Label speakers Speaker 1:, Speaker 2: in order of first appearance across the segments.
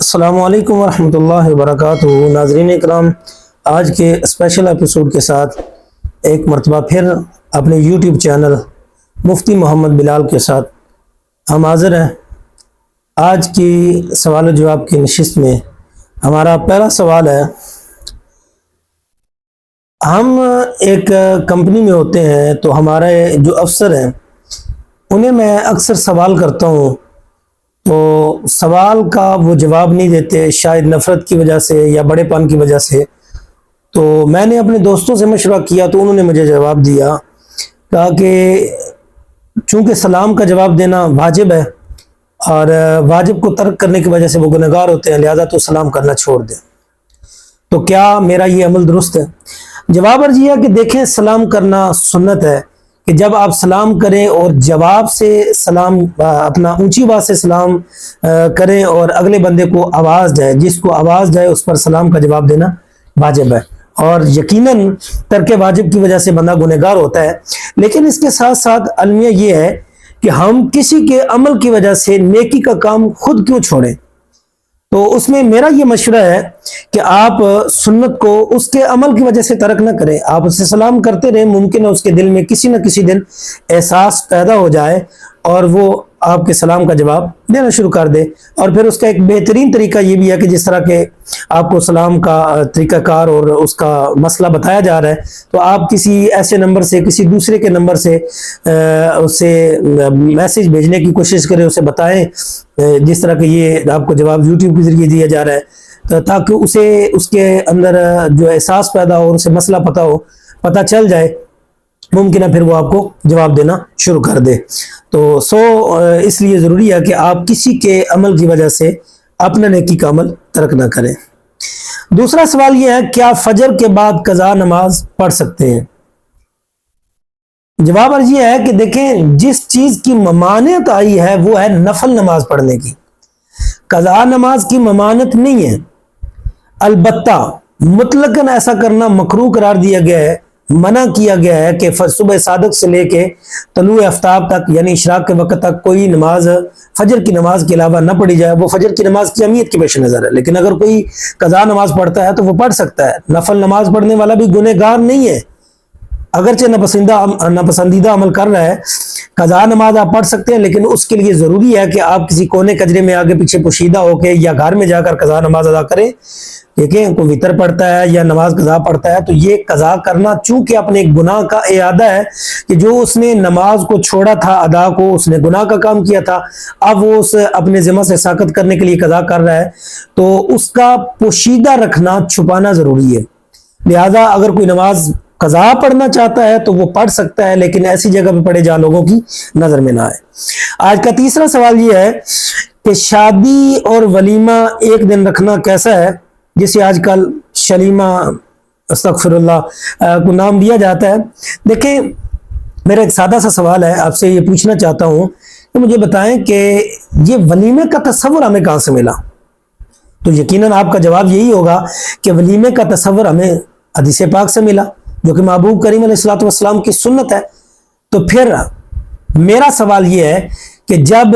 Speaker 1: السلام علیکم ورحمۃ اللہ وبرکاتہ۔ ناظرین اکرام، آج کے اسپیشل ایپیسوڈ کے ساتھ ایک مرتبہ پھر اپنے یوٹیوب چینل مفتی محمد بلال کے ساتھ ہم حاضر ہیں۔ آج کی سوال و جواب کی نشست میں ہمارا پہلا سوال ہے، ہم ایک کمپنی میں ہوتے ہیں تو ہمارے جو افسر ہیں انہیں میں اکثر سوال کرتا ہوں تو سوال کا وہ جواب نہیں دیتے، شاید نفرت کی وجہ سے یا بڑے پن کی وجہ سے۔ تو میں نے اپنے دوستوں سے مشورہ کیا تو انہوں نے مجھے جواب دیا، کہا کہ چونکہ سلام کا جواب دینا واجب ہے اور واجب کو ترک کرنے کی وجہ سے وہ گنہگار ہوتے ہیں، لہذا تو سلام کرنا چھوڑ دیں۔ تو کیا میرا یہ عمل درست ہے؟ جواب عرض یہ ہے کہ دیکھیں، سلام کرنا سنت ہے کہ جب آپ سلام کریں اور جواب سے سلام اپنا اونچی آواز سے سلام کریں اور اگلے بندے کو آواز جائے، جس کو آواز جائے اس پر سلام کا جواب دینا واجب ہے، اور یقیناً ترک واجب کی وجہ سے بندہ گنہگار ہوتا ہے۔ لیکن اس کے ساتھ ساتھ المیہ یہ ہے کہ ہم کسی کے عمل کی وجہ سے نیکی کا کام خود کیوں چھوڑیں؟ تو اس میں میرا یہ مشورہ ہے کہ آپ سنت کو اس کے عمل کی وجہ سے ترک نہ کریں، آپ اسے سلام کرتے رہیں، ممکن ہے اس کے دل میں کسی نہ کسی دن احساس پیدا ہو جائے اور وہ آپ کے سلام کا جواب دینا شروع کر دے۔ اور پھر اس کا ایک بہترین طریقہ یہ بھی ہے کہ جس طرح کہ آپ کو سلام کا طریقہ کار اور اس کا مسئلہ بتایا جا رہا ہے، تو آپ کسی ایسے نمبر سے، کسی دوسرے کے نمبر سے اسے میسج بھیجنے کی کوشش کریں، اسے بتائیں جس طرح کہ یہ آپ کو جواب یوٹیوب کے ذریعے دیا جا رہا ہے، تاکہ اسے اس کے اندر جو احساس پیدا ہو، اسے مسئلہ پتہ چل جائے، ممکن ہے پھر وہ آپ کو جواب دینا شروع کر دے۔ تو اس لیے ضروری ہے کہ آپ کسی کے عمل کی وجہ سے اپنا نیکی کا عمل ترک نہ کریں۔ دوسرا سوال یہ ہے، کیا فجر کے بعد قضا نماز پڑھ سکتے ہیں؟ جواب عرض یہ ہے کہ دیکھیں، جس چیز کی ممانعت آئی ہے وہ ہے نفل نماز پڑھنے کی، قضا نماز کی ممانعت نہیں ہے۔ البتہ مطلقاً ایسا کرنا مکروہ قرار دیا گیا ہے، منع کیا گیا ہے کہ صبح صادق سے لے کے طلوع آفتاب تک، یعنی اشراق کے وقت تک کوئی نماز فجر کی نماز کے علاوہ نہ پڑھی جائے۔ وہ فجر کی نماز کی اہمیت کے پیش نظر ہے، لیکن اگر کوئی قضا نماز پڑھتا ہے تو وہ پڑھ سکتا ہے۔ نفل نماز پڑھنے والا بھی گنہگار نہیں ہے، اگرچہ ناپسندیدہ عمل کر رہا ہے۔ قضا نماز آپ پڑھ سکتے ہیں، لیکن اس کے لیے ضروری ہے کہ آپ کسی کونے کجرے میں آگے پیچھے پوشیدہ ہو کے یا گھر میں جا کر قضا نماز ادا کریں۔ دیکھیں، کوئی وتر پڑھتا ہے یا نماز قضا پڑھتا ہے تو یہ قضا کرنا چونکہ اپنے گناہ کا اعادہ ہے کہ جو اس نے نماز کو چھوڑا تھا، ادا کو اس نے گناہ کا کام کیا تھا، اب وہ اس اپنے ذمہ سے ساقط کرنے کے لیے قضا کر رہا ہے، تو اس کا پوشیدہ رکھنا، چھپانا ضروری ہے۔ لہذا اگر کوئی نماز قضا پڑھنا چاہتا ہے تو وہ پڑھ سکتا ہے، لیکن ایسی جگہ پہ پڑھے جہاں لوگوں کی نظر میں نہ آئے۔ آج کا تیسرا سوال یہ ہے کہ شادی اور ولیمہ ایک دن رکھنا کیسا ہے، جسے آج کل شلیمہ استغفر اللہ کو نام دیا جاتا ہے۔ دیکھیں، میرا ایک سادہ سا سوال ہے، آپ سے یہ پوچھنا چاہتا ہوں کہ مجھے بتائیں کہ یہ ولیمے کا تصور ہمیں کہاں سے ملا؟ تو یقیناً آپ کا جواب یہی ہوگا کہ ولیمے کا تصور ہمیں حدیث پاک سے ملا، جو کہ محبوب کریم علیہ الصلوۃ والسلام کی سنت ہے۔ تو پھر میرا سوال یہ ہے کہ جب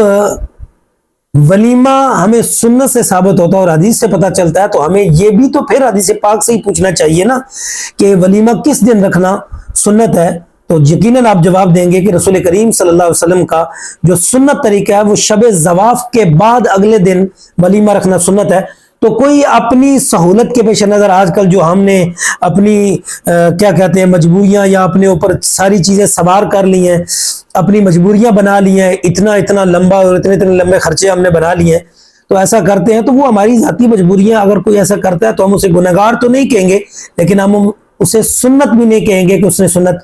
Speaker 1: ولیمہ ہمیں سنت سے ثابت ہوتا ہے اور حدیث سے پتہ چلتا ہے، تو ہمیں یہ بھی تو پھر حدیث پاک سے ہی پوچھنا چاہیے نا کہ ولیمہ کس دن رکھنا سنت ہے۔ تو یقیناً آپ جواب دیں گے کہ رسول کریم صلی اللہ علیہ وسلم کا جو سنت طریقہ ہے وہ شب زواف کے بعد اگلے دن ولیمہ رکھنا سنت ہے۔ تو کوئی اپنی سہولت کے پیش نظر آج کل جو ہم نے اپنی کیا کہتے ہیں مجبوریاں یا اپنے اوپر ساری چیزیں سوار کر لی ہیں، اپنی مجبوریاں بنا لی ہیں، اتنا لمبا اور اتنے لمبے خرچے ہم نے بنا لیے ہیں، تو ایسا کرتے ہیں تو وہ ہماری ذاتی مجبوریاں، اگر کوئی ایسا کرتا ہے تو ہم اسے گنہگار تو نہیں کہیں گے، لیکن ہم اسے سنت بھی نہیں کہیں گے کہ اس نے سنت۔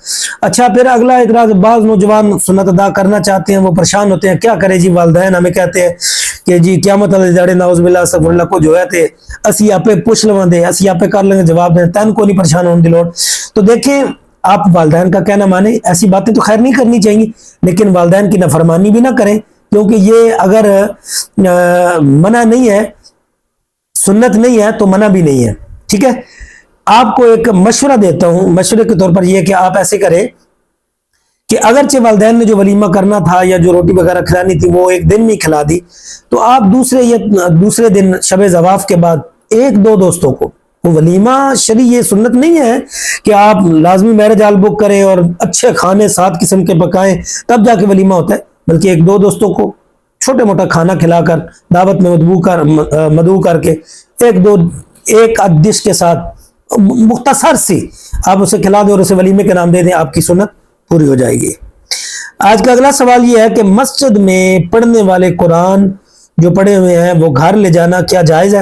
Speaker 1: اچھا، پھر اگلا اعتراض، بعض نوجوان سنت ادا کرنا چاہتے ہیں، وہ پریشان ہوتے ہیں، کیا کرے جی، والدین ہمیں کہتے ہیں کہ جی قیامت والے دہاڑے نعوذ باللہ استغفر اللہ کو جو ہے تے اسی آپ پہ پوچھ لواں دے، اسی آپ پہ کر لیں گے جواب دیں، تین کو نہیں پریشان ہونے دی لوڑ۔ تو دیکھیں، آپ والدین کا کہنا مانیں، ایسی باتیں تو خیر نہیں کرنی چاہیے، لیکن والدین کی نافرمانی بھی نہ کریں، کیونکہ یہ اگر منع نہیں ہے، سنت نہیں ہے تو منع بھی نہیں ہے، ٹھیک ہے۔ آپ کو ایک مشورہ دیتا ہوں، مشورے کے طور پر یہ کہ آپ ایسے کریں کہ اگرچہ والدین نے جو ولیمہ کرنا تھا یا جو روٹی وغیرہ کھلانی تھی وہ ایک دن میں کھلا دی، تو آپ دوسرے دن شب زواف کے بعد ایک دو دوستوں کو، وہ ولیمہ شرعی یہ سنت نہیں ہے کہ آپ لازمی میرج ہال بک کریں اور اچھے کھانے 7 قسم کے پکائیں تب جا کے ولیمہ ہوتا ہے، بلکہ ایک دو دوستوں کو چھوٹے موٹا کھانا کھلا کر، دعوت میں مدعو کر کے ایک ڈش کے ساتھ مختصر سی آپ اسے کھلا دیں اور اسے ولیمے کے نام دے دیں، آپ کی سنت پوری ہو جائے گی۔ آج کا اگلا سوال یہ ہے کہ مسجد میں پڑھنے والے قرآن جو پڑھے ہوئے ہیں وہ گھر لے جانا کیا جائز ہے؟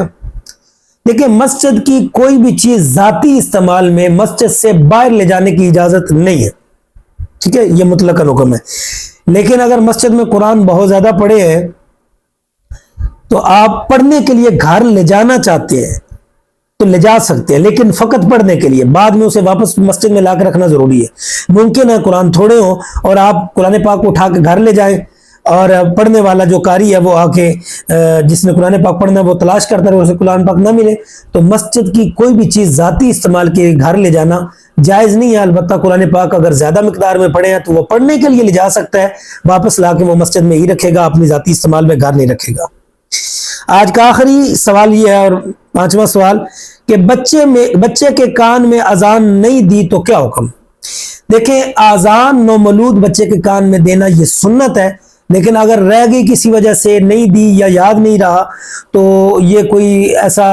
Speaker 1: دیکھیں، مسجد کی کوئی بھی چیز ذاتی استعمال میں مسجد سے باہر لے جانے کی اجازت نہیں ہے، ٹھیک ہے، یہ مطلق حکم ہے۔ لیکن اگر مسجد میں قرآن بہت زیادہ پڑھے ہیں تو آپ پڑھنے کے لیے گھر لے جانا چاہتے ہیں تو لے جا سکتے ہیں، لیکن فقط پڑھنے کے لیے، بعد میں اسے واپس مسجد میں لا کے رکھنا ضروری ہے۔ ممکن ہے قرآن تھوڑے ہوں اور آپ قرآن پاک کو اٹھا کے گھر لے جائیں اور پڑھنے والا جو قاری ہے وہ آ کے جس نے قرآن پاک پڑھنا ہے وہ تلاش کرتا ہے اور اسے قرآن پاک نہ ملے، تو مسجد کی کوئی بھی چیز ذاتی استعمال کے گھر لے جانا جائز نہیں ہے۔ البتہ قرآن پاک اگر زیادہ مقدار میں پڑھے ہیں تو وہ پڑھنے کے لیے لے جا سکتا ہے، واپس لا کے وہ مسجد میں ہی رکھے گا، اپنی ذاتی استعمال میں گھر نہیں رکھے گا۔ آج کا آخری سوال یہ ہے اور 5واں سوال کہ بچے کے کان میں اذان نہیں دی تو کیا حکم؟ دیکھیں، اذان نومولود بچے کے کان میں دینا یہ سنت ہے، لیکن اگر رہ گئی کسی وجہ سے نہیں دی یا یاد نہیں رہا تو یہ کوئی ایسا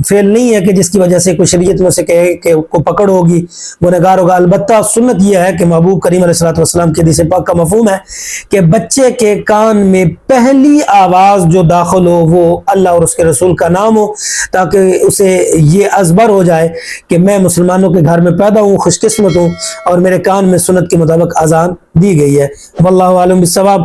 Speaker 1: فعل نہیں ہے کہ جس کی وجہ سے کوئی شریعت میں سے کہے کہ کو پکڑ ہوگی، گنہگار ہوگا۔ البتہ سنت یہ ہے کہ محبوب کریم علیہ الصلوۃ والسلام کے حدیث پاک کا مفہوم ہے کہ بچے کے کان میں پہلی آواز جو داخل ہو وہ اللہ اور اس کے رسول کا نام ہو، تاکہ اسے یہ ازبر ہو جائے کہ میں مسلمانوں کے گھر میں پیدا ہوں، خوش قسمت ہوں اور میرے کان میں سنت کے مطابق اذان دی گئی ہے۔ واللہ عالم بالصواب۔